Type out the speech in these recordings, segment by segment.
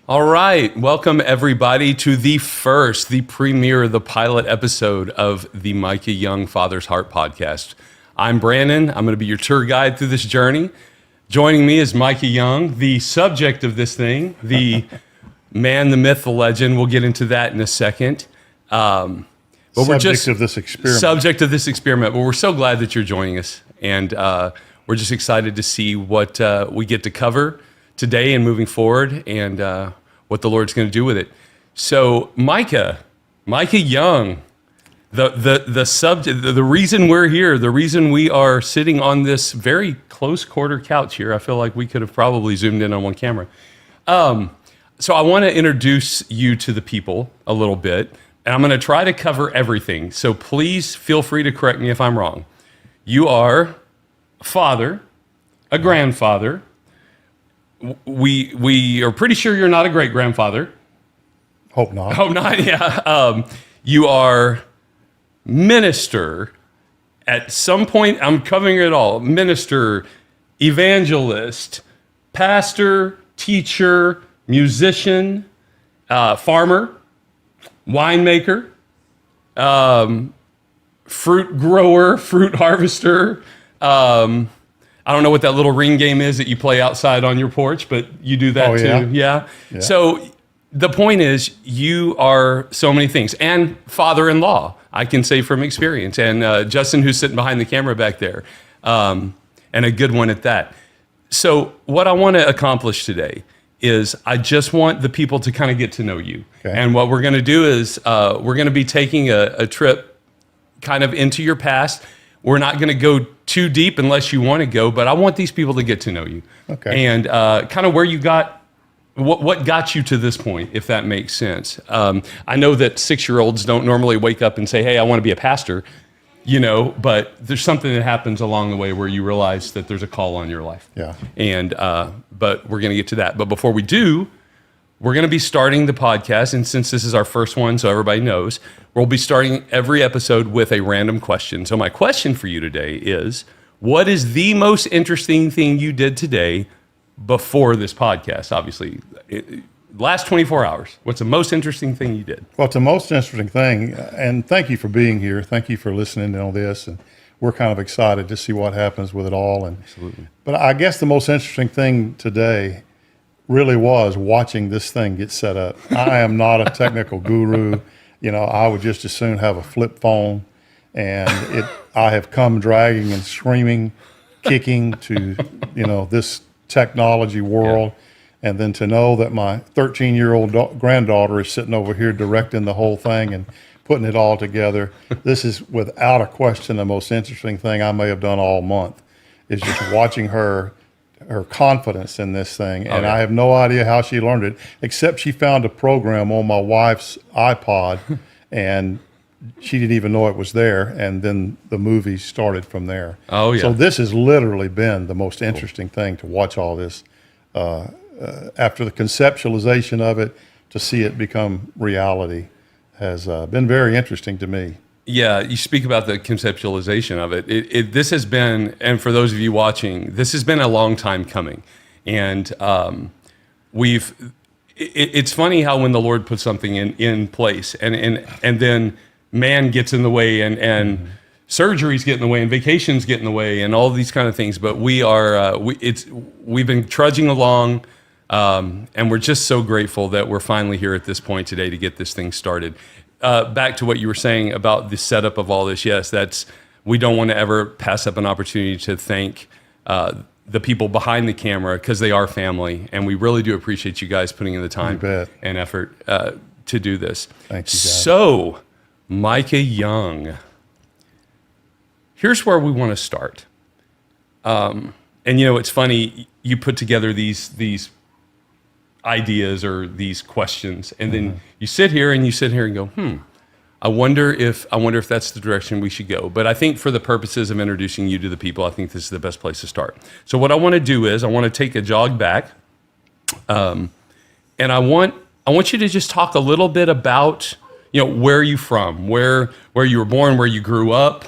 All right. Welcome, everybody, to the premiere, the pilot episode of the Micah Young Father's Heart podcast. I'm Brandon. I'm going to be your tour guide through this journey. Joining me is Micah Young, the subject of this thing, the man, the myth, the legend. We'll get into that in a second. But subject of this experiment. Subject of this experiment. But we're so glad that you're joining us. And we're just excited to see what we get to cover today and moving forward, and what the Lord's going to do with it. So Micah Young, the subject, the reason we're here, the reason we are sitting on this very close quarter couch here, I feel like we could have probably zoomed in on one camera. So I want to introduce you to the people a little bit, and I'm going to try to cover everything. So please feel free to correct me if I'm wrong. You are a father, a grandfather. We are pretty sure you're not a great grandfather. Hope not. Hope not. Yeah. You are minister. At some point, I'm covering it all. Minister, evangelist, pastor, teacher, musician, farmer, winemaker, fruit grower, fruit harvester. I don't know what that little ring game is that you play outside on your porch, but you do that too. Yeah. So the point is, you are so many things, and father-in-law, I can say from experience, and Justin, who's sitting behind the camera back there, and a good one at that. So what I want to accomplish today is I just want the people to kind of get to know you. Okay. And what we're going to do is we're going to be taking a trip kind of into your past. We're not going to go too deep unless you want to go, but I want these people to get to know you. Okay. And kind of where you got, what got you to this point, if that makes sense. I know that 6-year-olds don't normally wake up and say, hey, I want to be a pastor, but there's something that happens along the way where you realize that there's a call on your life. Yeah. And, but we're going to get to that. But before we do, we're going to be starting the podcast, and since this is our first one, so everybody knows, we'll be starting every episode with a random question. So my question for you today is, what is the most interesting thing you did today before this podcast? Obviously, last 24 hours, what's the most interesting thing you did? Well, it's the most interesting thing, and thank you for being here. Thank you for listening to all this, and we're kind of excited to see what happens with it all. And absolutely. But I guess the most interesting thing today really was watching this thing get set up. I am not a technical guru. I would just as soon have a flip phone, and I have come dragging and screaming, kicking to, this technology world. Yeah. And then to know that my 13-year-old granddaughter is sitting over here directing the whole thing and putting it all together. This is without a question the most interesting thing I may have done all month, is just watching her confidence in this thing. And I have no idea how she learned it, except she found a program on my wife's iPod and she didn't even know it was there. And then the movie started from there. Oh, yeah. So this has literally been the most interesting thing to watch all this. After the conceptualization of it, to see it become reality has been very interesting to me. Yeah, you speak about the conceptualization of it. This has been, and for those of you watching, this has been a long time coming. And it's funny how when the Lord puts something in place and then man gets in the way and surgeries get in the way and vacations get in the way and all these kind of things. But we've been trudging along, and we're just so grateful that we're finally here at this point today to get this thing started. Back to what you were saying about the setup of all this, yes, we don't want to ever pass up an opportunity to thank the people behind the camera, because they are family, and we really do appreciate you guys putting in the time and effort to do this. Thank you, guys. So, Micah Young, here's where we want to start. And it's funny, you put together these ideas or these questions, and then you sit here and go, I wonder if that's the direction we should go. But I think for the purposes of introducing you to the people, I think this is the best place to start. So what I want to do is I want to take a jog back, and I want you to just talk a little bit about where you from, where you were born, where you grew up,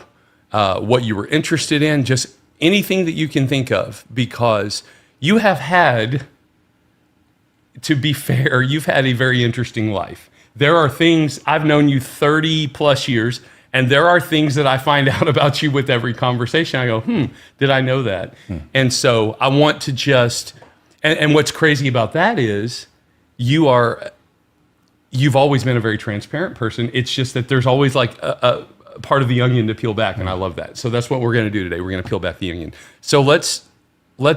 what you were interested in, just anything that you can think of, because you have had to be fair, you've had a very interesting life. There are things, I've known you 30 plus years, and there are things that I find out about you with every conversation. I go, did I know that? And so I want to just, and what's crazy about that is you've always been a very transparent person. It's just that there's always like a part of the onion to peel back, and I love that. So that's what we're going to do today. We're going to peel back the onion. So let's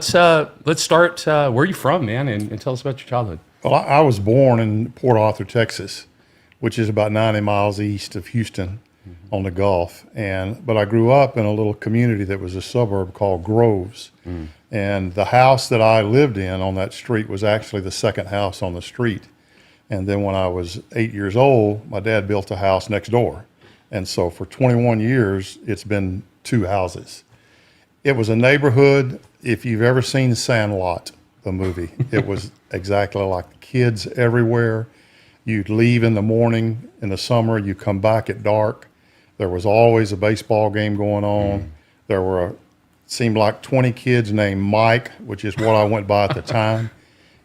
start. Where are you from, man? And tell us about your childhood. Well, I was born in Port Arthur, Texas, which is about 90 miles east of Houston on the Gulf. But I grew up in a little community that was a suburb called Groves. And the house that I lived in on that street was actually the second house on the street. And then when I was 8 years old, my dad built a house next door. And so for 21 years, it's been two houses. It was a neighborhood. If you've ever seen Sandlot, the movie, it was exactly like the kids everywhere. You'd leave in the morning in the summer, you come back at dark. There was always a baseball game going on. There seemed like 20 kids named Mike, which is what I went by at the time.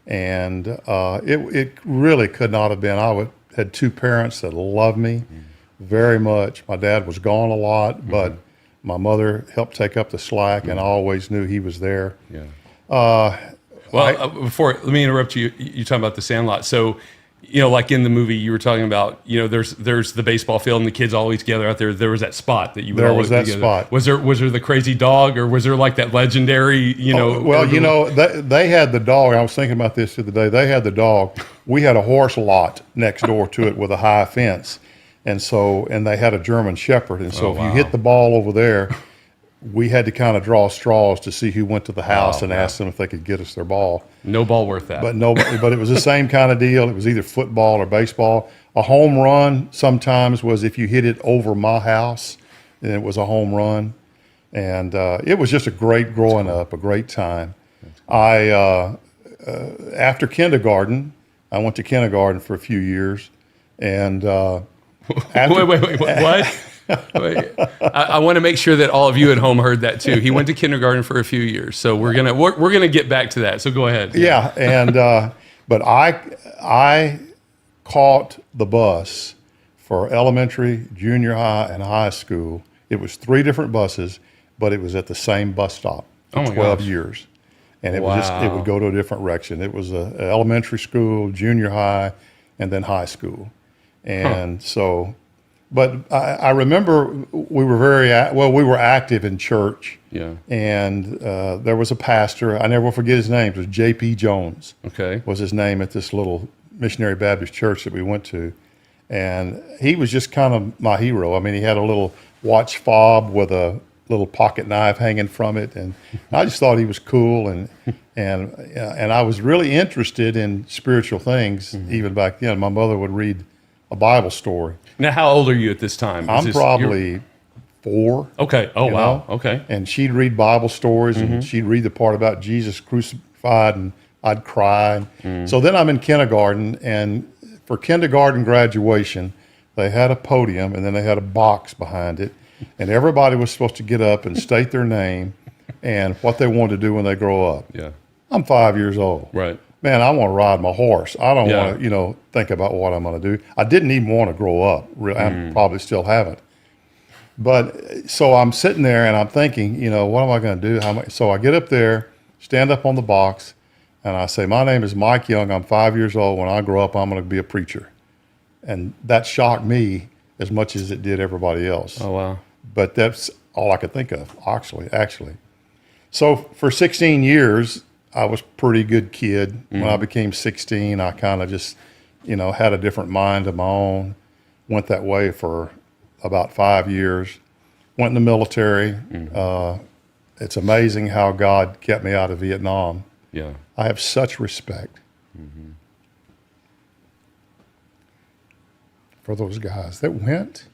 And it really could not have been. Had two parents that loved me very much. My dad was gone a lot, but my mother helped take up the slack, and I always knew he was there. Yeah. Let me interrupt you. You're talking about the Sandlot. So, like in the movie, you were talking about, there's the baseball field and the kids always gather out there. There was that spot that you would always be together. Spot. Was there the crazy dog, or was there like that legendary, they had the dog. I was thinking about this the other day. They had the dog. We had a horse lot next door to it with a high fence. And they had a German Shepherd. And so if you hit the ball over there, we had to kind of draw straws to see who went to the house and ask them if they could get us their ball. No ball worth that. But it was the same kind of deal. It was either football or baseball. A home run sometimes was if you hit it over my house, then it was a home run. And it was just a great growing up, a great time. After kindergarten, I went to kindergarten for a few years. And wait, what? Wait. I want to make sure that all of you at home heard that too. He went to kindergarten for a few years, so we're gonna get back to that. So go ahead. Yeah, and but I caught the bus for elementary, junior high, and high school. It was 3 different buses, but it was at the same bus stop for 12 years, and it would go to a different direction. It was a elementary school, junior high, and then high school, and so. But I remember we were active in church. Yeah. And there was a pastor. I never will forget his name. It was J.P. Jones. Okay. Was his name at this little missionary Baptist church that we went to. And he was just kind of my hero. I mean, he had a little watch fob with a little pocket knife hanging from it. And I just thought he was cool. And I was really interested in spiritual things even back then. My mother would read a Bible story. Now, how old are you at this time? I'm probably 4. Okay. Oh, wow. Okay. And she'd read Bible stories, and she'd read the part about Jesus crucified, and I'd cry. So then I'm in kindergarten, and for kindergarten graduation, they had a podium, and then they had a box behind it, and everybody was supposed to get up and state their name and what they wanted to do when they grow up. Yeah. I'm 5 years old. Right. Man, I want to ride my horse. I don't want to, think about what I'm going to do. I didn't even want to grow up. I probably still haven't. But so I'm sitting there and I'm thinking, what am I going to do? So I get up there, stand up on the box, and I say, my name is Mike Young. I'm 5 years old. When I grow up, I'm going to be a preacher. And that shocked me as much as it did everybody else. Oh, wow. But that's all I could think of, actually. So for 16 years, I was a pretty good kid. When I became 16, I kind of just, had a different mind of my own. Went that way for about 5 years. Went in the military. It's amazing how God kept me out of Vietnam. Yeah. I have such respect for those guys that went.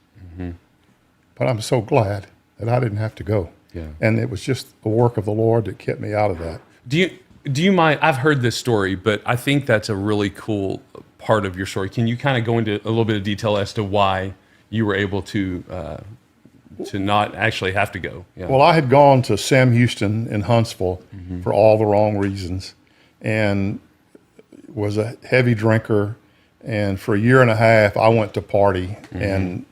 But I'm so glad that I didn't have to go. Yeah. And it was just the work of the Lord that kept me out of that. Do you mind? I've heard this story, but I think that's a really cool part of your story. Can you kind of go into a little bit of detail as to why you were able to not actually have to go? Yeah. Well, I had gone to Sam Houston in Huntsville for all the wrong reasons. And was a heavy drinker. And for a year and a half, I went to party. And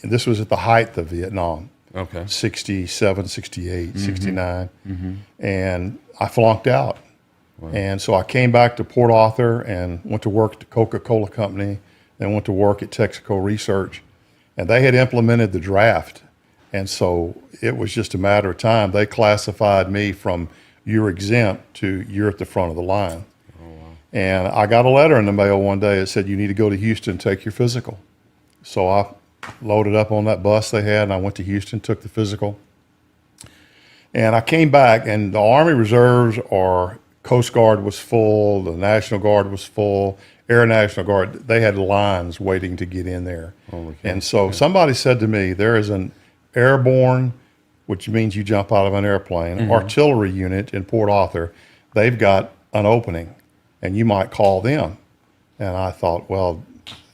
this was at the height of Vietnam. Okay. 67, 68, 69. And I flunked out. Wow. And so I came back to Port Arthur and went to work at the Coca-Cola Company, then went to work at Texaco Research. And they had implemented the draft. And so it was just a matter of time. They classified me from you're exempt to you're at the front of the line. Oh, wow. And I got a letter in the mail one day that said, you need to go to Houston and take your physical. So I loaded up on that bus they had, and I went to Houston, took the physical. And I came back, and the Army Reserves or Coast Guard was full, the National Guard was full, Air National Guard, they had lines waiting to get in there. Oh, okay. And so somebody said to me, there is an airborne, which means you jump out of an airplane, artillery unit in Port Arthur. They've got an opening, and you might call them. And I thought, well,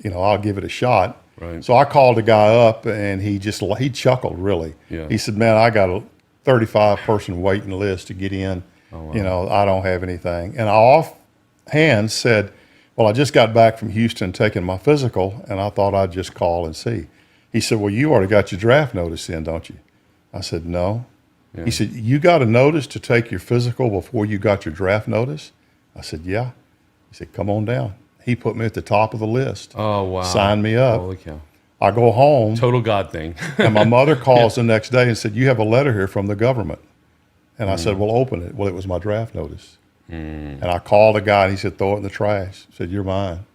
I'll give it a shot. Right. So I called the guy up, and he chuckled, really. Yeah. He said, man, I got a 35-person waiting list to get in. Oh, wow. I don't have anything. And I offhand said, well, I just got back from Houston taking my physical, and I thought I'd just call and see. He said, well, you already got your draft notice in, don't you? I said, no. Yeah. He said, you got a notice to take your physical before you got your draft notice? I said, yeah. He said, come on down. He put me at the top of the list. Oh, wow. Signed me up. Holy cow. I go home. Total God thing. And my mother calls the next day and said, you have a letter here from the government. And I said, well, open it. Well, it was my draft notice. And I called the guy, and he said, throw it in the trash. I said, you're mine.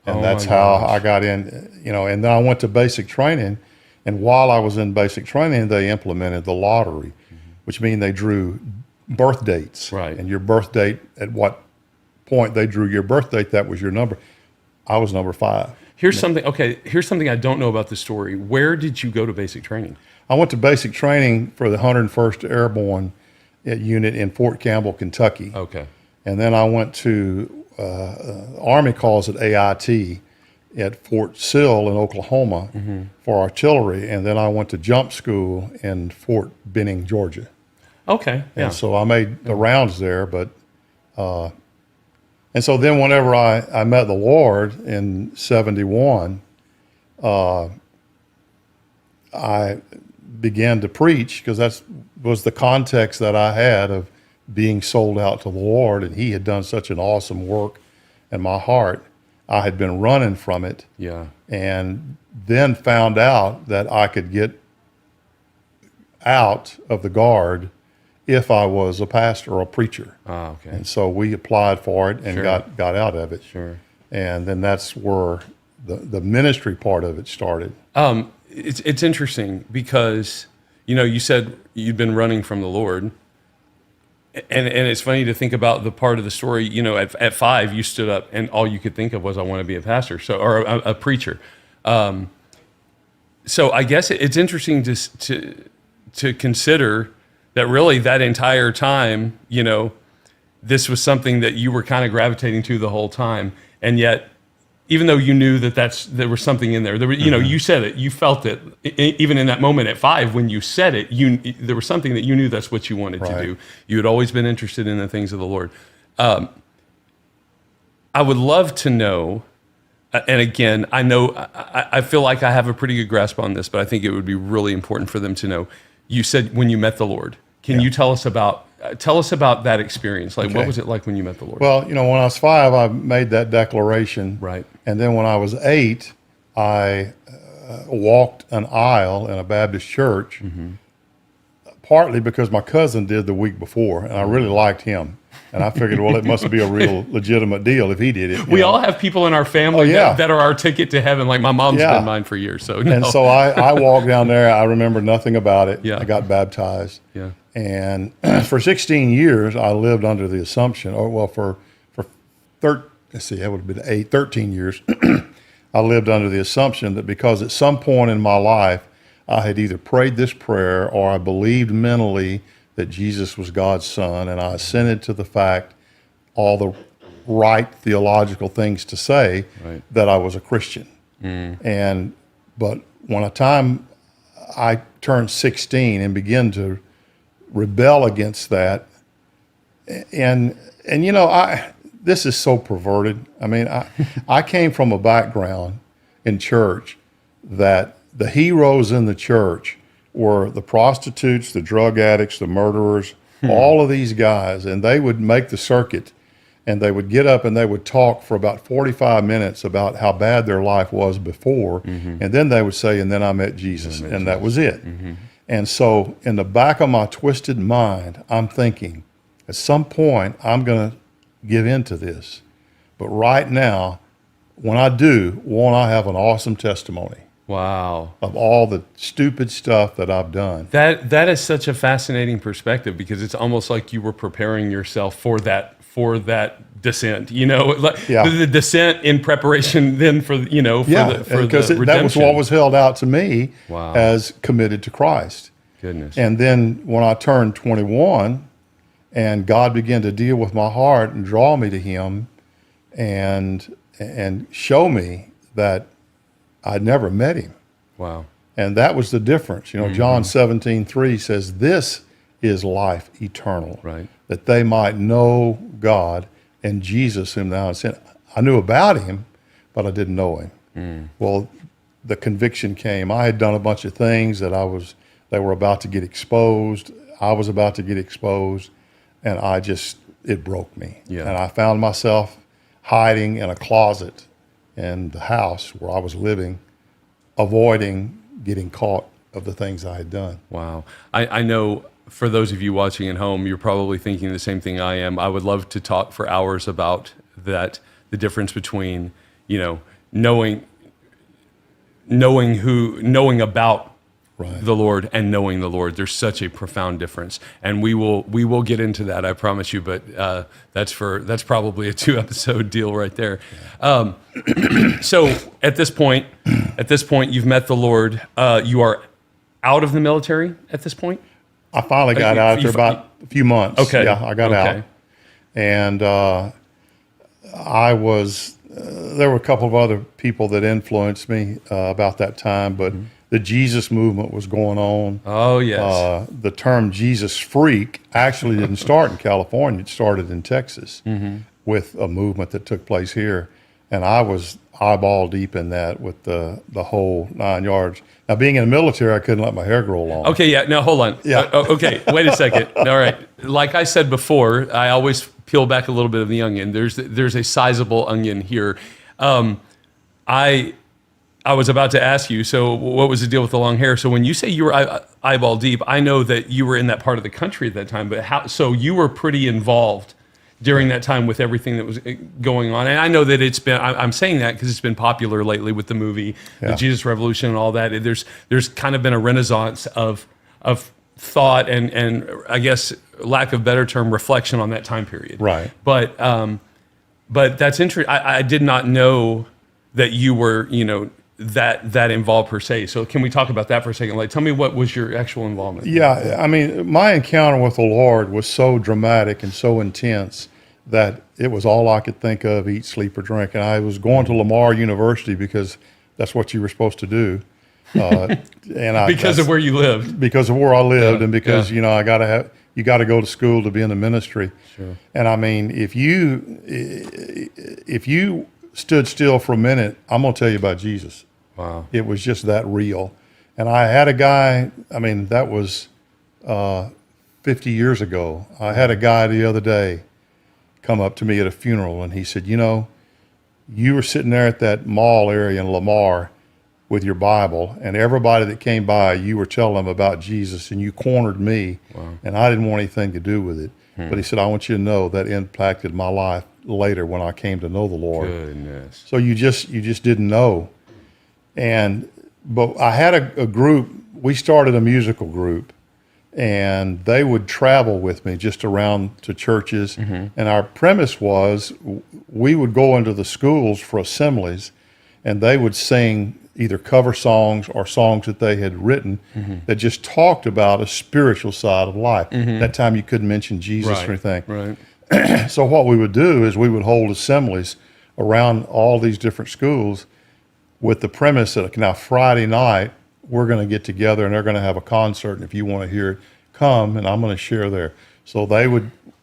And that's how I got in, and then I went to basic training. And while I was in basic training, they implemented the lottery, which means they drew birth dates. Right. And your birth date, at what point they drew your birth date, that was your number. I was number 5. Here's something I don't know about the story. Where did you go to basic training? I went to basic training for the 101st Airborne unit in Fort Campbell, Kentucky. Okay. And then I went to, Army calls it AIT, at Fort Sill in Oklahoma for artillery. And then I went to jump school in Fort Benning, Georgia. Okay. Yeah. And so I made the rounds there, but, and so then whenever I met the Lord in 71, I began to preach, because that was the context that I had of being sold out to the Lord, and he had done such an awesome work in my heart. I had been running from it. Yeah. And then found out that I could get out of the Guard if I was a pastor or a preacher. Ah, okay. And so we applied for it and got out of it. Sure. And then that's where the ministry part of it started. It's interesting because, you said you'd been running from the Lord. And it's funny to think about the part of the story, at 5, you stood up and all you could think of was, I want to be a pastor, or a preacher. So I guess it's interesting to consider that really that entire time, this was something that you were kind of gravitating to the whole time. And yet, even though you knew that there was something in there, you said it, you felt it, even in that moment at 5, when you said it, there was something that you knew that's what you wanted to do. You had always been interested in the things of the Lord. I would love to know, and again, I feel like I have a pretty good grasp on this, but I think it would be really important for them to know. You said when you met the Lord. Can you tell us about that experience? Like, what was it like when you met the Lord? Well, when I was 5, I made that declaration. Right. And then when I was 8, I walked an aisle in a Baptist church, partly because my cousin did the week before, and I really liked him. And I figured, well, it must be a real legitimate deal if he did it. We all have people in our family that are our ticket to heaven. Like my mom's been mine for years. So no. And so I walked down there. I remember nothing about it. Yeah. I got baptized. Yeah. And for 16 years, I lived under the assumption, that would have been 13 years. I lived under the assumption that because at some point in my life, I had either prayed this prayer or I believed mentally that Jesus was God's son, and I assented to the fact, all the right theological things to say, that I was a Christian. But when I turned 16 and began to rebel against that, and this is so perverted. I mean, I came from a background in church that the heroes in the church were the prostitutes, the drug addicts, the murderers, all of these guys, and they would make the circuit, and they would get up and they would talk for about 45 minutes about how bad their life was before, and then they would say, and then I met Jesus, and that was it. And so in the back of my twisted mind, I'm thinking, at some point, I'm going to give in to this. But right now, when I do, won't I have an awesome testimony? Wow. Of all the stupid stuff that I've done. That is such a fascinating perspective, because it's almost like you were preparing yourself for that descent, like the descent in preparation then for the redemption. That was what was held out to me as committed to Christ. Goodness. And then when I turned 21 and God began to deal with my heart and draw me to him and show me that I'd never met him. Wow. And that was the difference. John 17:3 says, this is life eternal, right? That they might know God and Jesus whom thou hast sent. I knew about him, but I didn't know him. Well, the conviction came. I had done a bunch of things that they were about to get exposed. I was about to get exposed, and it broke me. Yeah. And I found myself hiding in a closet in the house where I was living, avoiding getting caught of the things I had done. Wow. I know for those of you watching at home, you're probably thinking the same thing I am. I would love to talk for hours about that, the difference between, knowing about the Lord and knowing the Lord. There's such a profound difference, and we will get into that, I promise you. But that's probably a 2-episode deal right there. Yeah. So at this point, you've met the Lord. You are out of the military at this point. I finally got out after about a few months. Okay. Yeah, I got out, and I was. There were a couple of other people that influenced me about that time, but. The Jesus movement was going on. Oh, yes. The term Jesus freak actually didn't start in California. It started in Texas with a movement that took place here. And I was eyeball deep in that with the whole 9 yards. Now, being in the military, I couldn't let my hair grow long. Okay, yeah. Now, hold on. Yeah. Okay, wait a second. All right. Like I said before, I always peel back a little bit of the onion. There's a sizable onion here. I was about to ask you, so what was the deal with the long hair? So when you say you were eyeball deep, I know that you were in that part of the country at that time, but so you were pretty involved during that time with everything that was going on. And I know that I'm saying that because it's been popular lately with the movie, the Jesus Revolution and all that. There's kind of been a renaissance of thought and I guess, lack of better term, reflection on that time period. Right. But that's interesting. I did not know that you were, that involved per se. So can we talk about that for a second? Like, tell me, what was your actual involvement? Yeah, I mean, my encounter with the Lord was so dramatic and so intense that it was all I could think of, eat, sleep, or drink. And I was going to Lamar University because that's what you were supposed to do. Because of where you lived. Because of where I lived, and because you got to go to school to be in the ministry. Sure. And I mean, if you stood still for a minute, I'm going to tell you about Jesus. Wow. It was just that real. And I had a guy, I mean, that was 50 years ago. I had a guy the other day come up to me at a funeral, and he said, you were sitting there at that mall area in Lamar with your Bible, and everybody that came by, you were telling them about Jesus, and you cornered me, and I didn't want anything to do with it. But he said, I want you to know that impacted my life later when I came to know the Lord. Goodness. So you just didn't know. But I had a group, we started a musical group, and they would travel with me just around to churches. And our premise was we would go into the schools for assemblies, and they would sing either cover songs or songs that they had written that just talked about a spiritual side of life. That time you couldn't mention Jesus or anything. Right. So what we would do is we would hold assemblies around all these different schools with the premise that now Friday night we're going to get together and they're going to have a concert, and if you want to hear it, come, and I'm going to share there. So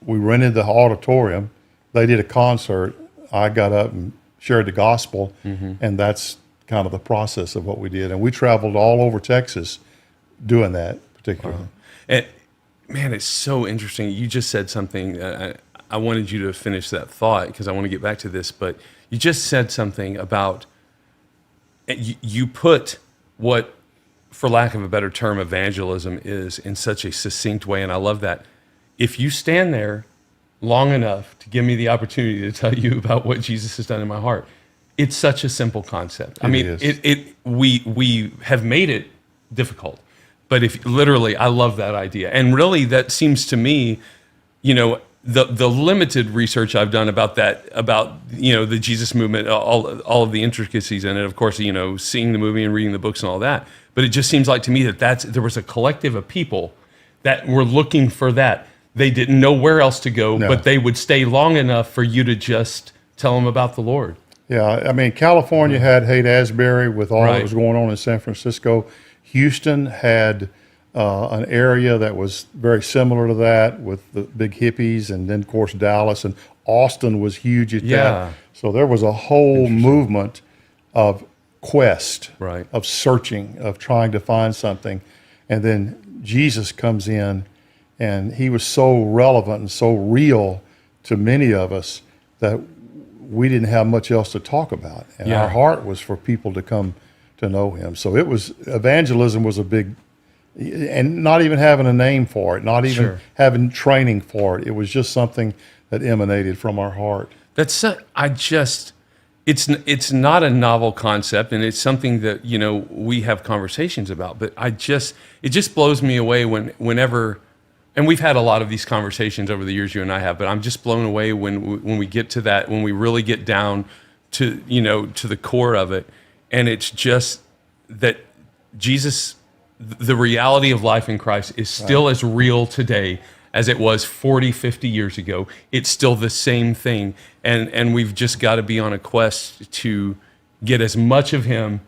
we rented the auditorium they did a concert. I got up and shared the gospel, and that's kind of the process of what we did. And we traveled all over Texas doing that particularly. And man, it's so interesting. You just said something. I wanted you to finish that thought because I want to get back to this. But you just said something about you put what, for lack of a better term, evangelism is in such a succinct way, and I love that. If you stand there long enough to give me the opportunity to tell you about what Jesus has done in my heart, it's such a simple concept. I mean, we have made it difficult, but if literally, I love that idea, and really, that seems to me, the limited research I've done about that, about the Jesus movement, all of the intricacies in it. Of course, seeing the movie and reading the books and all that. But it just seems like to me that there was a collective of people that were looking for that. They didn't know where else to go, but they would stay long enough for you to just tell them about the Lord. Yeah, I mean, California had Haight-Ashbury with all that was going on in San Francisco. Houston had an area that was very similar to that with the big hippies, and then, of course, Dallas, and Austin was huge at that. So there was a whole movement of quest, of searching, of trying to find something. And then Jesus comes in, and he was so relevant and so real to many of us that we didn't have much else to talk about. And our heart was for people to come to know him. So evangelism was a big, and not even having a name for it, not even having training for it. It was just something that emanated from our heart. It's not a novel concept, and it's something that we have conversations about. But it just blows me away whenever, and we've had a lot of these conversations over the years, you and I have. But I'm just blown away when we get to that, when we really get down to to the core of it, and it's just that Jesus, the reality of life in Christ, is still as real today as it was 40, 50 years ago. It's still the same thing. And we've just got to be on a quest to get as much of him,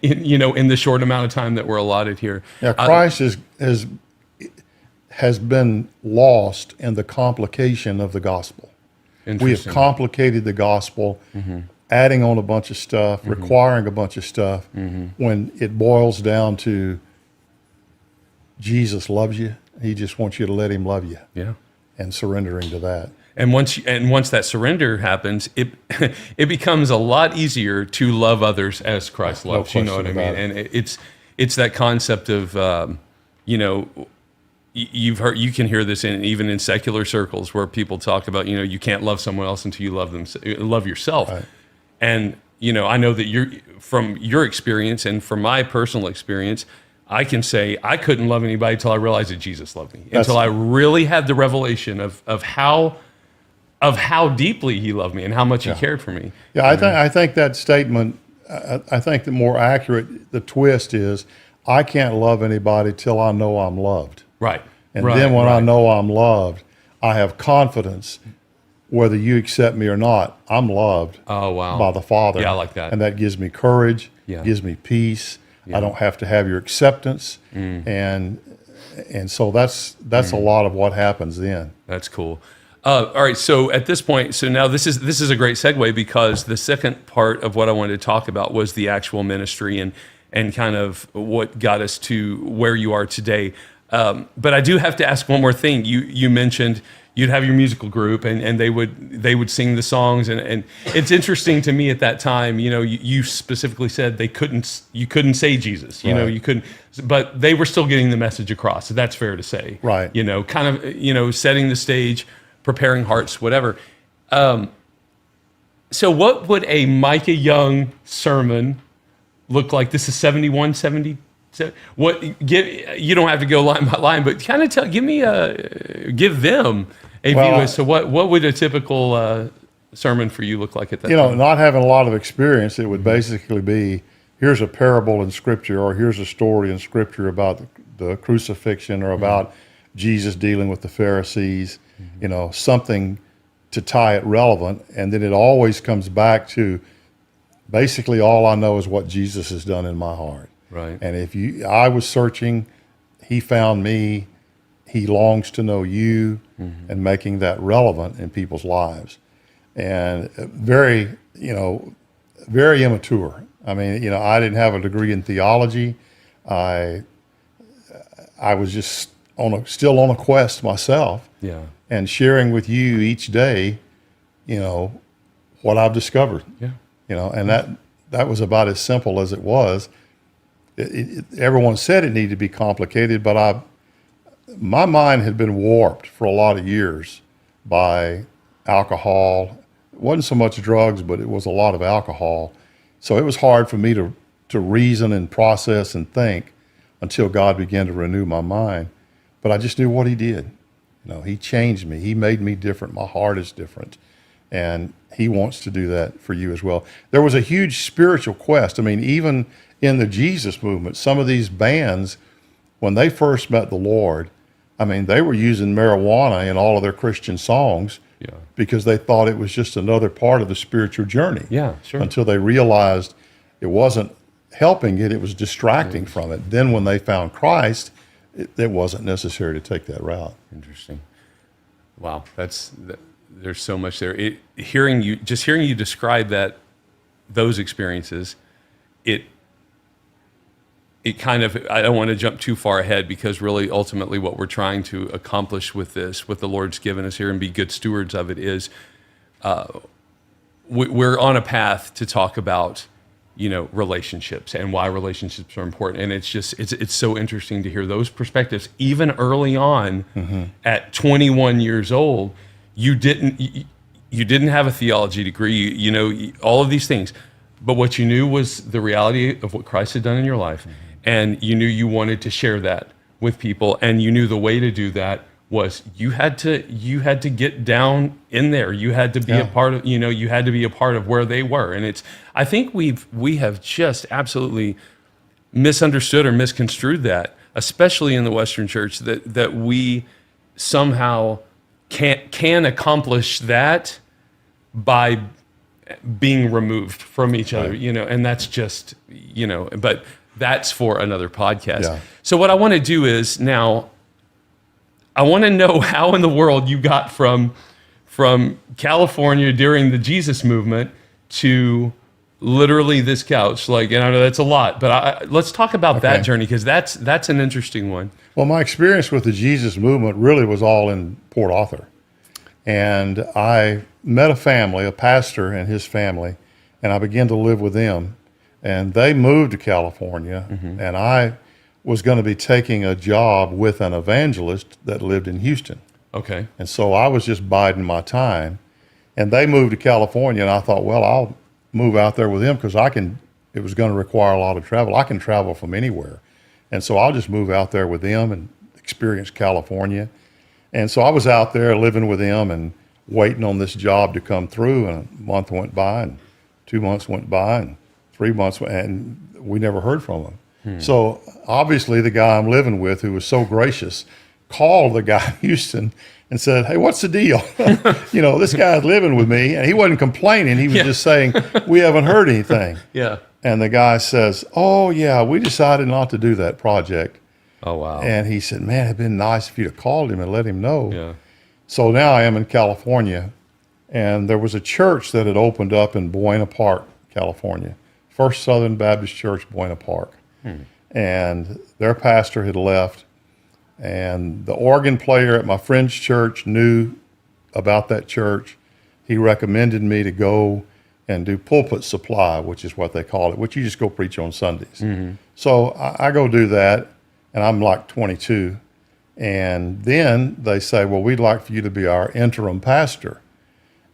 in the short amount of time that we're allotted here. Yeah, Christ has been lost in the complication of the gospel. We have complicated the gospel, adding on a bunch of stuff, requiring a bunch of stuff, when it boils down to Jesus loves you. He just wants you to let him love you. Yeah. And surrendering to that. And once that surrender happens, it becomes a lot easier to love others as Christ loves. You know what I mean? And it's that concept of you can hear this even in secular circles where people talk about you can't love someone else until you love yourself. Right. And I know that from your experience and from my personal experience, I can say I couldn't love anybody until I realized that Jesus loved me. Until I really had the revelation of how deeply he loved me and how much he cared for me. Yeah, I think that statement, I think the more accurate, the twist is, I can't love anybody till I know I'm loved. Right. And then when I know I'm loved, I have confidence, whether you accept me or not, I'm loved by the Father. Yeah, I like that. And that gives me courage, gives me peace. I don't have to have your acceptance, and so that's a lot of what happens then. That's cool. All right, so at this point, now this is a great segue, because the second part of what I wanted to talk about was the actual ministry and kind of what got us to where you are today. But I do have to ask one more thing. You mentioned you'd have your musical group and they would sing the songs, and it's interesting to me at that time, you specifically said you couldn't say Jesus, you couldn't, but they were still getting the message across. So that's fair to say, right? Kind of, setting the stage, preparing hearts, whatever. So what would a Micah Young sermon look like? This is 71, 72. You don't have to go line by line, but kind of give them a view as to what would a typical sermon for you look like at that time? Not having a lot of experience, it would basically be, here's a parable in Scripture, or here's a story in Scripture about the crucifixion, or about Jesus dealing with the Pharisees, something to tie it relevant. And then it always comes back to, basically all I know is what Jesus has done in my heart. Right. And I was searching, he found me, he longs to know you, and making that relevant in people's lives. And very, very immature. I mean, I didn't have a degree in theology. I was just still on a quest myself. Yeah. And sharing with you each day, what I've discovered. Yeah. And that was about as simple as it was. Everyone said it needed to be complicated, but my mind had been warped for a lot of years by alcohol. It wasn't so much drugs, but it was a lot of alcohol. So it was hard for me to reason and process and think until God began to renew my mind. But I just knew what he did. He changed me. He made me different. My heart is different. And he wants to do that for you as well. There was a huge spiritual quest. I mean, even in the Jesus movement, some of these bands, when they first met the Lord, I mean, they were using marijuana in all of their Christian songs because they thought it was just another part of the spiritual journey. Yeah, sure. Until they realized it wasn't helping it was distracting from it. Then when they found Christ, it wasn't necessary to take that route. Interesting. Wow, there's so much there. Hearing you describe those experiences, it kind of, I don't want to jump too far ahead, because really ultimately what we're trying to accomplish with this, what the Lord's given us here and be good stewards of it, is we're on a path to talk about relationships and why relationships are important. And it's so interesting to hear those perspectives. Even early on, at 21 years old, you didn't have a theology degree, all of these things. But what you knew was the reality of what Christ had done in your life. And you knew you wanted to share that with people. And you knew the way to do that was you had to get down in there. You had to be a part of, you had to be a part of where they were. And I think we have just absolutely misunderstood or misconstrued that, especially in the Western church, that we somehow can accomplish that by being removed from each other, and that's just, but that's for another podcast. Yeah. So what I want to do is now, I want to know how in the world you got from California during the Jesus movement to literally this couch. And I know that's a lot, but let's talk about that journey, because that's an interesting one. Well, my experience with the Jesus movement really was all in Port Arthur. And I met a family, a pastor and his family, and I began to live with them. And they moved to California, and I was going to be taking a job with an evangelist that lived in Houston. Okay. And so I was just biding my time. And they moved to California, and I thought, well, I'll move out there with them because it was going to require a lot of travel. I can travel from anywhere. And so I'll just move out there with them and experience California. And so I was out there living with them and waiting on this job to come through, and a month went by, and 2 months went by, and 3 months, and we never heard from them. So obviously the guy I'm living with, who was so gracious, called the guy in Houston and said, "Hey, what's the deal? This guy's living with me." And he wasn't complaining. He was just saying, "We haven't heard anything." Yeah. And the guy says, "Oh, yeah, we decided not to do that project." Oh, wow. And he said, "Man, it'd been nice if you'd have called him and let him know." Yeah. So now I am in California, and there was a church that had opened up in Buena Park, California. First Southern Baptist Church, Buena Park. And their pastor had left, and the organ player at my friend's church knew about that church. He recommended me to go and do pulpit supply, which is what they call it, which you just go preach on Sundays. So I go do that, and I'm like 22. And then they say, "Well, we'd like for you to be our interim pastor."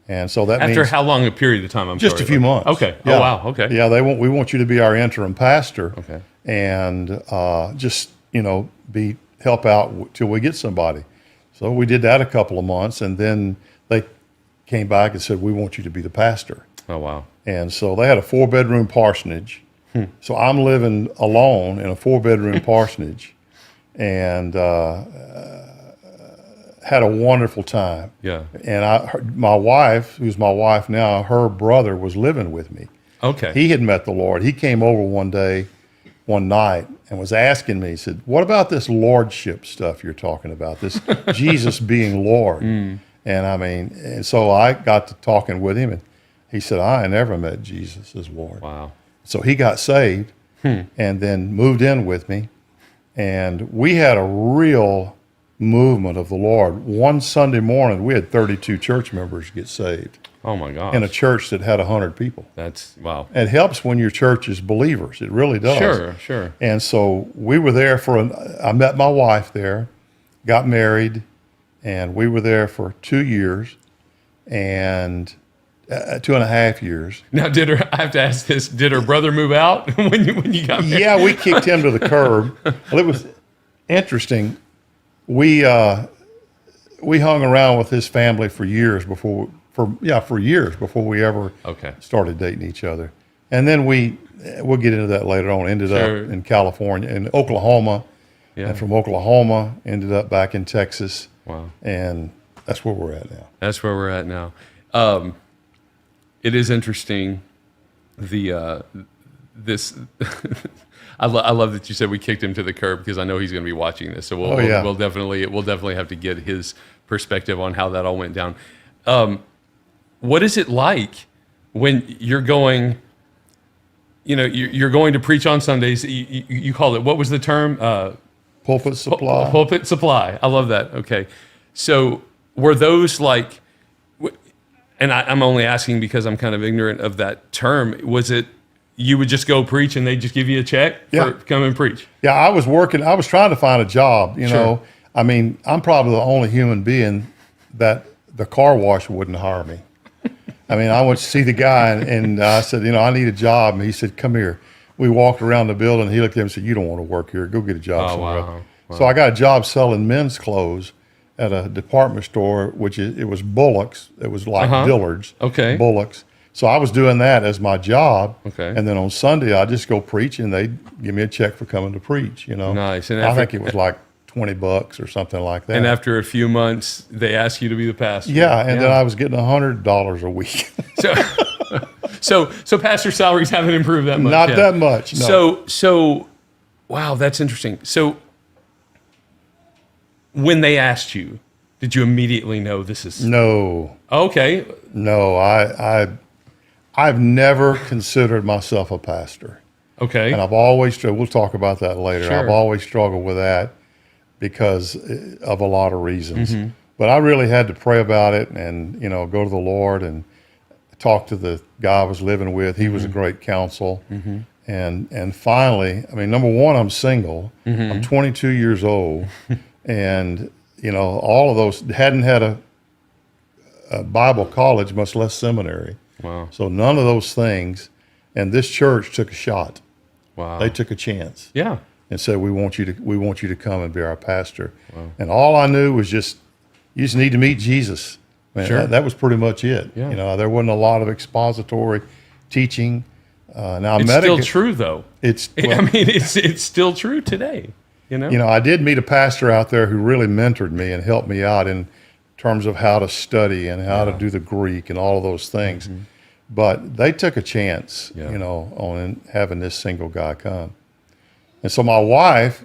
And so that means... After how long a period of time? Just a few months. Okay. Yeah. Oh, wow. Okay. Yeah, we want you to be our interim pastor. Okay. And just, help out till we get somebody. So we did that a couple of months, and then they came back and said, "We want you to be the pastor." Oh, wow. And so they had a 4-bedroom parsonage. So I'm living alone in a 4-bedroom parsonage, and had a wonderful time. Yeah. And my wife, who's my wife now, her brother was living with me. Okay. He had met the Lord. He came over one one night and was asking me, he said, what about this lordship stuff you're talking about, this Jesus being Lord? And I mean, and so I got to talking with him, and he said, I never met Jesus as Lord. Wow. So he got saved and then moved in with me. And we had a real movement of the Lord. One Sunday morning, we had 32 church members get saved. Oh my gosh. In a church that had 100 people. That's, wow. It helps when your church is believers. It really does. Sure. And so we were there I met my wife there, got married, and we were there for 2 years and 2.5 years. Now, I have to ask this, did her brother move out when you got married? Yeah, we kicked him to the curb. Well, it was interesting. We hung around with his family for years before we ever started dating each other. And then we'll get into that later on, ended up in California, in Oklahoma. Yeah. And from Oklahoma, ended up back in Texas. Wow. And that's where we're at now. That's where we're at now. It is interesting. This I love that you said we kicked him to the curb, because I know he's going to be watching this. So we'll definitely have to get his perspective on how that all went down. What is it like when you're going? You're going to preach on Sundays. You called it, what was the term? Pulpit supply. Pulpit supply. I love that. Okay, so were those like? And I'm only asking because I'm kind of ignorant of that term. Was it you would just go preach and they just give you a check for come and preach? Yeah, I was trying to find a job, you know. I mean, I'm probably the only human being that the car wash wouldn't hire me. I mean, I went to see the guy and I said, I need a job. And he said, come here. We walked around the building. He looked at him and said, you don't want to work here. Go get a job somewhere else. Wow. So I got a job selling men's clothes at a department store, it was Bullock's. It was like Dillard's. Okay. Bullock's. So I was doing that as my job. Okay. And then on Sunday, I just go preach, and they'd give me a check for coming to preach, Nice. And I think it was like $20 or something like that. And after a few months, they asked you to be the pastor. Yeah, and then I was getting $100 a week. So pastor salaries haven't improved that much. Not that much. No. So, wow, that's interesting. So, when they asked you, did you immediately know this is? No. Okay. No, I've never considered myself a pastor. Okay. And I've always, we'll talk about that later. Sure. I've always struggled with that because of a lot of reasons. But I really had to pray about it and, go to the Lord and talk to the guy I was living with. He was a great counsel. And finally, I mean, number one, I'm single. I'm 22 years old. And, all of those, hadn't had a Bible college, much less seminary. Wow. So none of those things. And this church took a shot. Wow. They took a chance. Yeah. And said, we want you to come and be our pastor. Wow. And all I knew was you just need to meet Jesus. Man, sure. That was pretty much it. Yeah. There wasn't a lot of expository teaching. Now it's still true, though. It's still true today. I did meet a pastor out there who really mentored me and helped me out in terms of how to study and how to do the Greek and all of those things. But they took a chance, on having this single guy come. And so my wife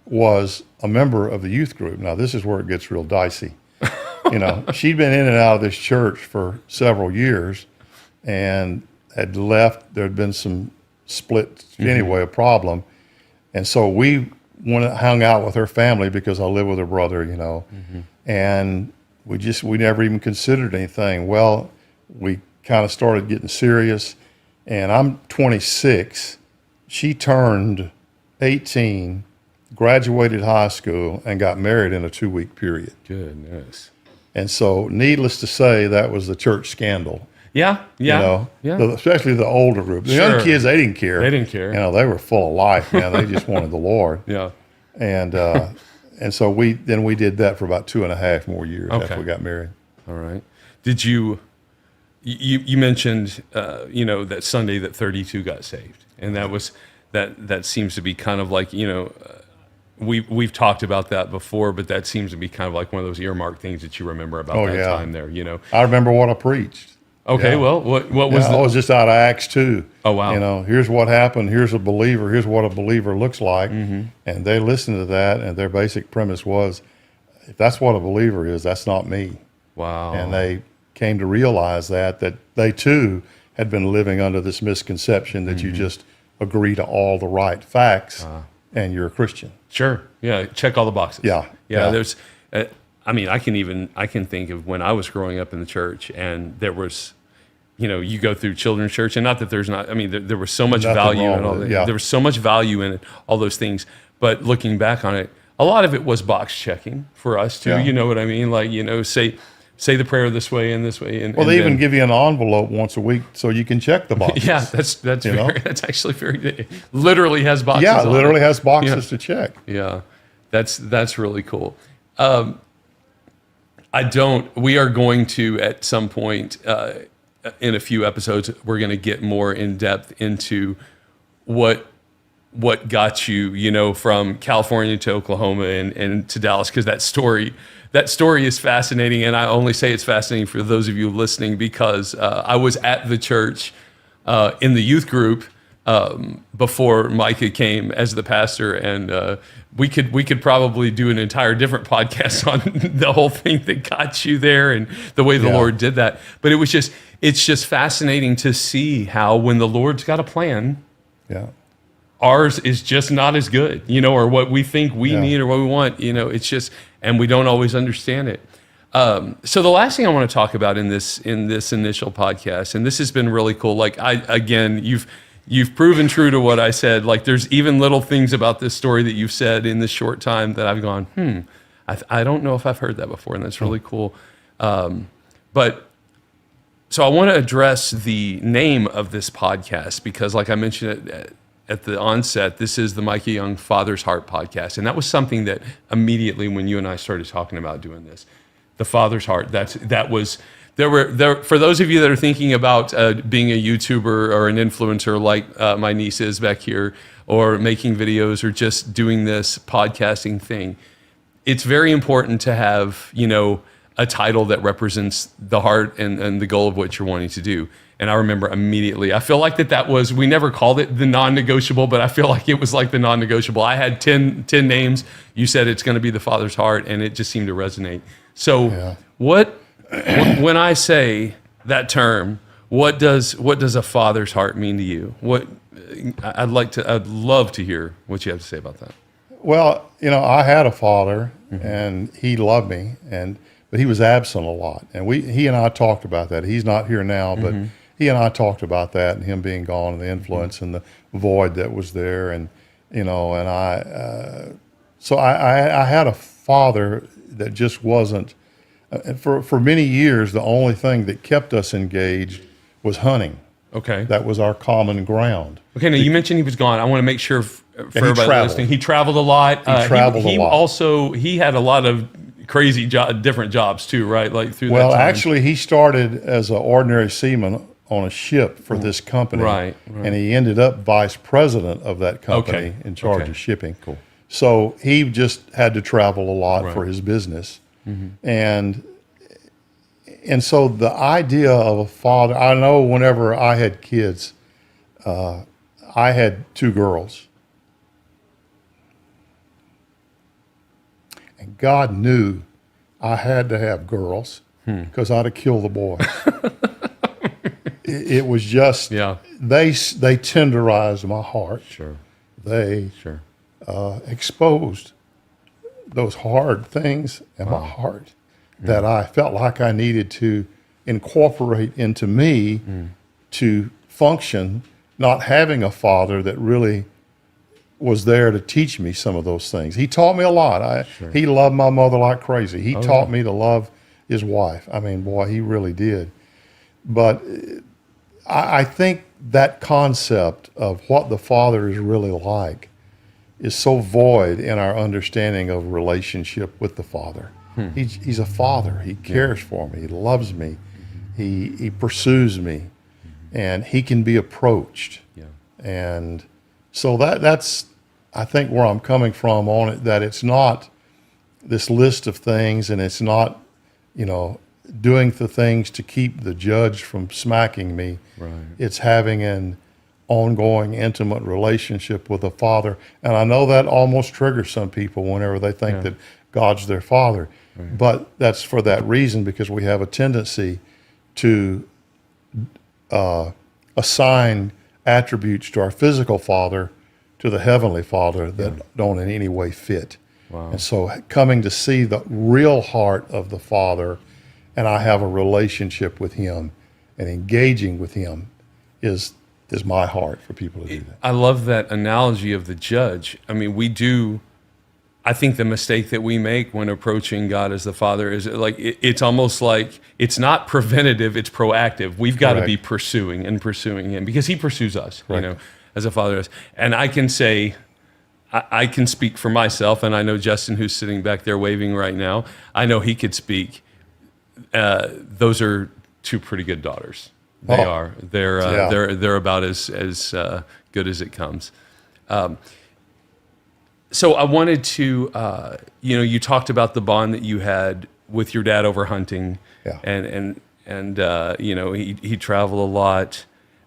was a member of the youth group. Now, this is where it gets real dicey. She'd been in and out of this church for several years and had left. There had been some split, anyway, a problem. And so we hung out with her family because I live with her brother, and we never even considered anything. Well, we kind of started getting serious, and I'm 26. She turned 18, graduated high school, and got married in a 2-week period. Goodness. And so, needless to say, that was the church scandal. Yeah. Especially the older group. The young kids, they didn't care. They didn't care. They were full of life, man. They just wanted the Lord. Yeah. And so we did that for about 2.5 more years after we got married. All right. Did you mentioned that Sunday that 32 got saved, and that seems to be kind of like we've talked about that before, but that seems to be kind of like one of those earmarked things that you remember about time there. I remember what I preached. Okay, Yeah. well, what was Yeah, I was just out of Acts 2. Oh, wow. You know, here's what happened. Here's a believer. Here's what a believer looks like. Mm-hmm. And they listened to that, and their basic premise was, if that's what a believer is, that's not me. Wow. And they came to realize that they too had been living under this misconception that you just agree to all the right facts and you're a Christian. Sure. Yeah. Check all the boxes. Yeah. Yeah. There's, I mean, I can think of when I was growing up in the church, and there was, you go through children's church, and not that there's not, I mean, there was so much Nothing value wrong in all with that. it, yeah. There was so much value in it, all those things. But looking back on it, a lot of it was box checking for us too. Yeah. You know what I mean? Like, say the prayer this way and this way. Well, they even give you an envelope once a week so you can check the boxes. Yeah, that's actually very, literally has boxes. Yeah, on literally it. has boxes to check. Yeah, that's really cool. We are going to, at some point in a few episodes, we're going to get more in depth into what got you, from California to Oklahoma and to Dallas, because that story is fascinating. And I only say it's fascinating for those of you listening because I was at the church in the youth group before Micah came as the pastor, and we could probably do an entire different podcast on the whole thing that got you there and the way the Lord did that. But it's just fascinating to see how when the Lord's got a plan, ours is just not as good, or what we think we need or what we want, it's just, and we don't always understand it. So the last thing I want to talk about in this initial podcast, and this has been really cool. Like you've proven true to what I said. Like there's even little things about this story that you've said in this short time that I've gone, I don't know if I've heard that before. And that's really cool. But so I want to address the name of this podcast because like I mentioned at the onset, this is the Micah Young Father's Heart podcast. And that was something that immediately when you and I started talking about doing this, the Father's Heart, for those of you that are thinking about being a YouTuber or an influencer like my niece is back here, or making videos or just doing this podcasting thing, it's very important to have, a title that represents the heart and the goal of what you're wanting to do. And I remember immediately, I feel like that was, we never called it the non-negotiable, but I feel like it was like the non-negotiable. I had 10 names. You said it's going to be the Father's Heart, and it just seemed to resonate. So when I say that term, what does a father's heart mean to you? I'd love to hear what you have to say about that. Well, I had a father, and he loved me, but he was absent a lot. And he and I talked about that. He's not here now, but he and I talked about that and him being gone and the influence and the void that was there. And, so I had a father that just wasn't, for many years, the only thing that kept us engaged was hunting. Okay. That was our common ground. Okay, now you mentioned he was gone. I want to make sure for everybody listening, he traveled a lot. He traveled a lot. Also, he had a lot of crazy different jobs too, right? Like through Well, that time. actually, he started as an ordinary seaman on a ship for this company. Right. And he ended up vice president of that company in charge of shipping. Cool. So he just had to travel a lot for his business. And so the idea of a father, I know whenever I had kids, I had 2 girls. And God knew I had to have girls because I'd have killed the boys. It was just, they tenderized my heart. Sure. They exposed those hard things in my heart that I felt like I needed to incorporate into me to function, not having a father that really was there to teach me some of those things. He taught me a lot. He loved my mother like crazy. He taught me to love his wife. I mean, boy, he really did. But I think that concept of what the father is really like is so void in our understanding of relationship with the Father. He's a father. He cares for me. He loves me. He pursues me, and he can be approached. And so that's I think where I'm coming from on it. That it's not this list of things, and it's not doing the things to keep the judge from smacking me. Right. It's having an ongoing, intimate relationship with the Father. And I know that almost triggers some people whenever they think that God's their Father. Right. But that's for that reason, because we have a tendency to assign attributes to our physical father to the Heavenly Father that don't in any way fit. Wow. And so coming to see the real heart of the Father, and I have a relationship with Him and engaging with Him is my heart for people to do that. I love that analogy of the judge. I mean, I think the mistake that we make when approaching God as the Father is like, it's almost like it's not preventative, it's proactive. We've got to be pursuing Him because He pursues us, as a Father does. And I can say, I can speak for myself, and I know Justin, who's sitting back there waving right now, I know he could speak. Those are two pretty good daughters. They are. They're about as good as it comes. So I wanted to, you talked about the bond that you had with your dad over hunting, and he traveled a lot.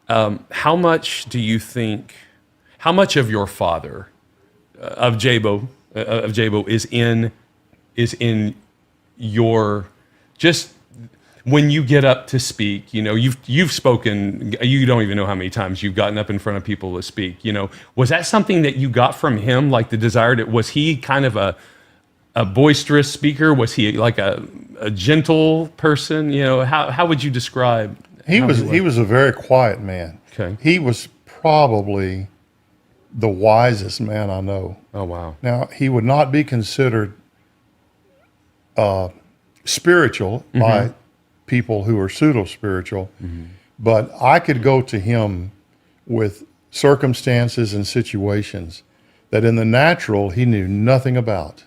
How much do you think? How much of your father, of Jabo is in your, just when you get up to speak? You've spoken. You don't even know how many times you've gotten up in front of people to speak. Was that something that you got from him, like the desire to? Was he kind of a boisterous speaker? Was he like a gentle person? How would you describe? He was a very quiet man. Okay. He was probably the wisest man I know. Oh, wow. Now, he would not be considered spiritual by people who are pseudo-spiritual, but I could go to him with circumstances and situations that in the natural he knew nothing about.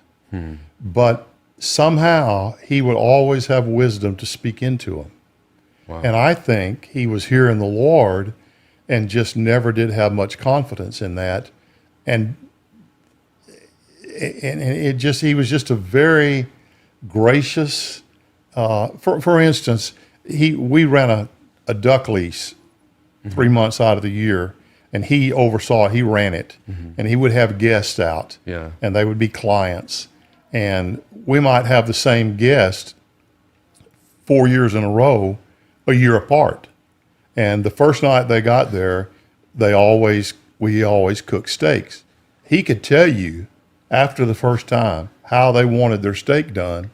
But somehow he would always have wisdom to speak into them. Wow. And I think he was hearing the Lord and just never did have much confidence in that. And he was just a very gracious, for instance, we ran a duck lease 3 months out of the year, and he oversaw it, he ran it, and he would have guests out, and they would be clients. And we might have the same guest 4 years in a row, a year apart. And the first night they got there, we always cooked steaks. He could tell you after the first time how they wanted their steak done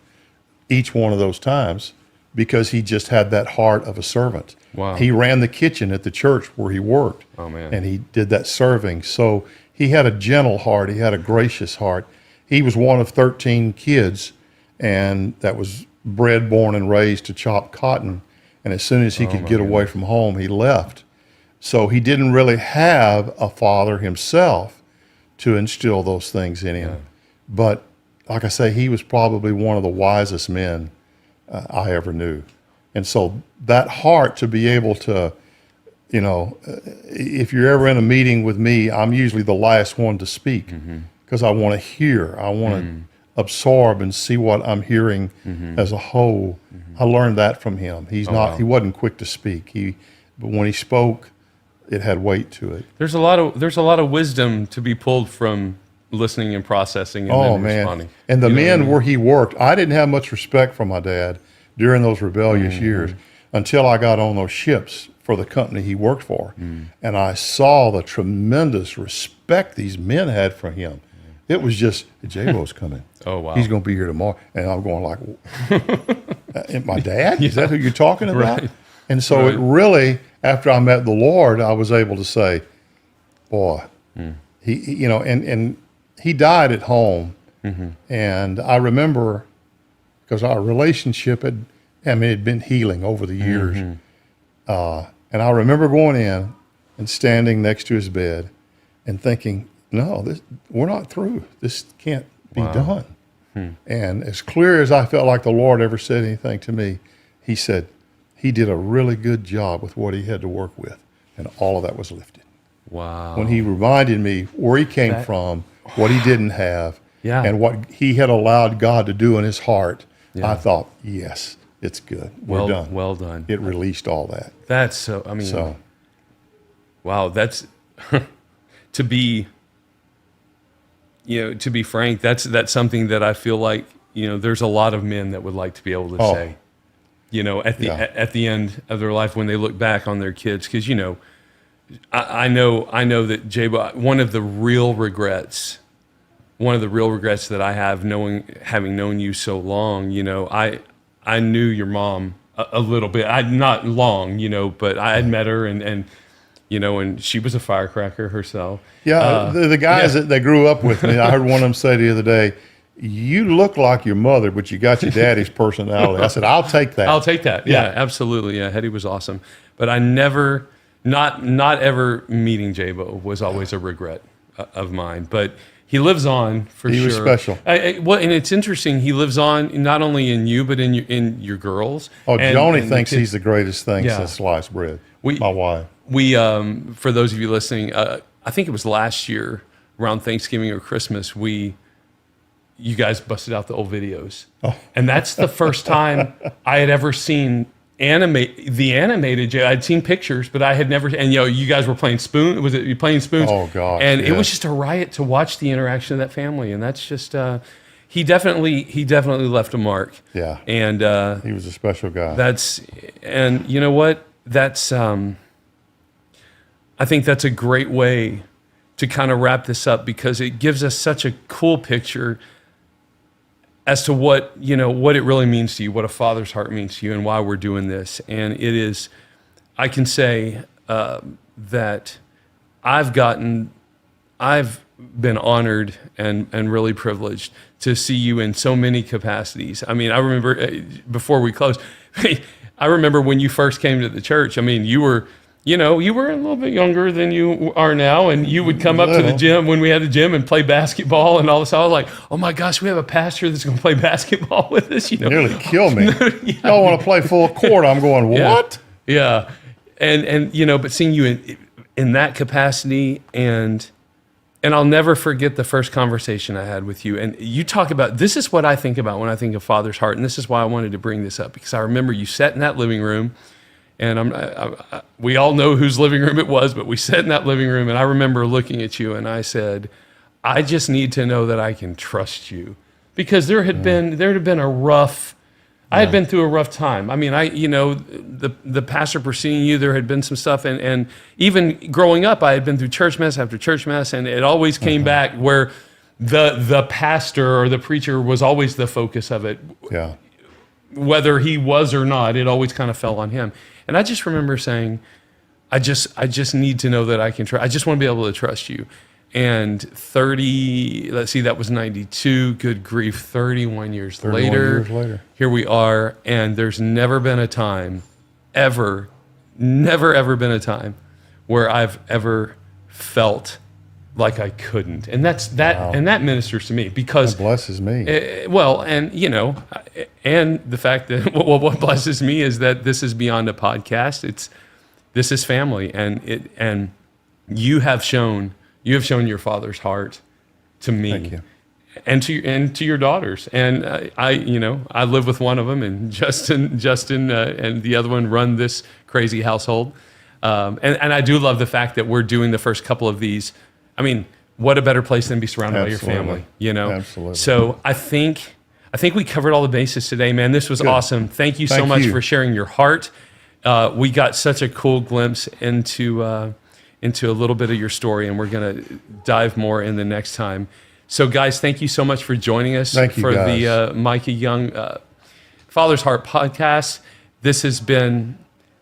each one of those times, because he just had that heart of a servant. Wow. He ran the kitchen at the church where he worked. Oh, man. And he did that serving. So he had a gentle heart. He had a gracious heart. He was one of 13 kids, and that was bred, born, and raised to chop cotton. And as soon as he could get away from home, he left. So he didn't really have a father himself to instill those things in him. But like I say, he was probably one of the wisest men I ever knew. And so that heart to be able to, if you're ever in a meeting with me, I'm usually the last one to speak because I want to hear. I want to absorb and see what I'm hearing as a whole. I learned that from him. He wasn't quick to speak. But when he spoke, it had weight to it. There's a lot of wisdom to be pulled from listening and processing and then responding. And the men where he worked, I didn't have much respect for my dad during those rebellious years until I got on those ships for the company he worked for. And I saw the tremendous respect these men had for him. It was just, J-Bo's coming. Oh, wow. He's going to be here tomorrow. And I'm going like, my dad? Is that who you're talking about? Right. And so it really, after I met the Lord, I was able to say, boy, he and he died at home. And I remember, because our relationship had been healing over the years. And I remember going in and standing next to his bed and thinking, no, we're not through. This can't be done. And as clear as I felt like the Lord ever said anything to me, he said he did a really good job with what he had to work with. And all of that was lifted. Wow. When he reminded me where he came from, what he didn't have, Yeah. and what he had allowed God to do in his heart, I thought, yes, it's good. We're done. Well done. It released all that. That's so, I mean, wow, that's, to be frank, that's something that I feel like, there's a lot of men that would like to be able to say, at the end of their life when they look back on their kids. Because, I know that Jabo, one of the real regrets that I have having known you so long, I knew your mom a little bit. Not long, but I had met her and she was a firecracker herself. Yeah, the guys that grew up with me, I heard one of them say the other day, "You look like your mother, but you got your daddy's personality." I said, "I'll take that." I'll take that. Yeah, absolutely. Yeah, Hetty was awesome. But I never, not ever meeting Jabo was always a regret of mine. But he lives on for sure. He was special. Well, and it's interesting. He lives on not only in you, but in your girls. Oh, Joni thinks he's the greatest thing since sliced bread. My wife. We, for those of you listening, I think it was last year around Thanksgiving or Christmas, you guys busted out the old videos. Oh. And that's the first time I had ever seen the animated. I'd seen pictures, but I had never, and you guys were playing spoon. Was it you playing spoons? Oh gosh. And it was just a riot to watch the interaction of that family. And that's just, he definitely left a mark. Yeah. And he was a special guy. And you know what? That's, I think that's a great way to kind of wrap this up, because it gives us such a cool picture as to what it really means to you, what a father's heart means to you, and why we're doing this. And it is, I can say that I've been honored and really privileged to see you in so many capacities. I mean, I remember before we close, I remember when you first came to the church. I mean, you were a little bit younger than you are now, and you would come up to the gym when we had the gym and play basketball and all this. I was like, oh my gosh, we have a pastor that's going to play basketball with us. Nearly kill me. Y'all want to play full court? I'm going, what? Yeah. And but seeing you in that capacity, and I'll never forget the first conversation I had with you. And you talk about, this is what I think about when I think of Father's Heart, and this is why I wanted to bring this up, because I remember you sat in that living room. And we all know whose living room it was, but we sat in that living room, and I remember looking at you, and I said, "I just need to know that I can trust you," because there had been a rough. I had been through a rough time. I mean, the pastor preceding you, there had been some stuff, and even growing up, I had been through church mess after church mess, and it always came back where the pastor or the preacher was always the focus of it. Yeah. Whether he was or not, it always kind of fell on him. And I just remember saying, I just need to know that I can trust. I just want to be able to trust you. And that was 92, good grief, 31 years later, here we are. And there's never been a time, never ever been a time where I've ever felt like I couldn't. And and that ministers to me, because that blesses me. And the fact that what blesses me is that this is beyond a podcast. This is family, and you have shown your father's heart to me. Thank you. And to your daughters. And I live with one of them, and Justin and the other one run this crazy household. And I do love the fact that we're doing the first couple of these. I mean, what a better place than be surrounded by your family, Absolutely. So I think we covered all the bases today, man. This was awesome. Thank you so much for sharing your heart. We got such a cool glimpse into a little bit of your story, and we're going to dive more in the next time. So, guys, thank you so much for joining us for the Micah Young Father's Heart podcast. This has been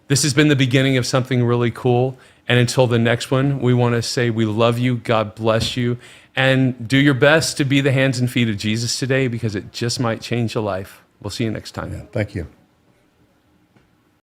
the beginning of something really cool. And until the next one, we want to say we love you, God bless you, and do your best to be the hands and feet of Jesus today, because it just might change your life. We'll see you next time. Yeah, thank you.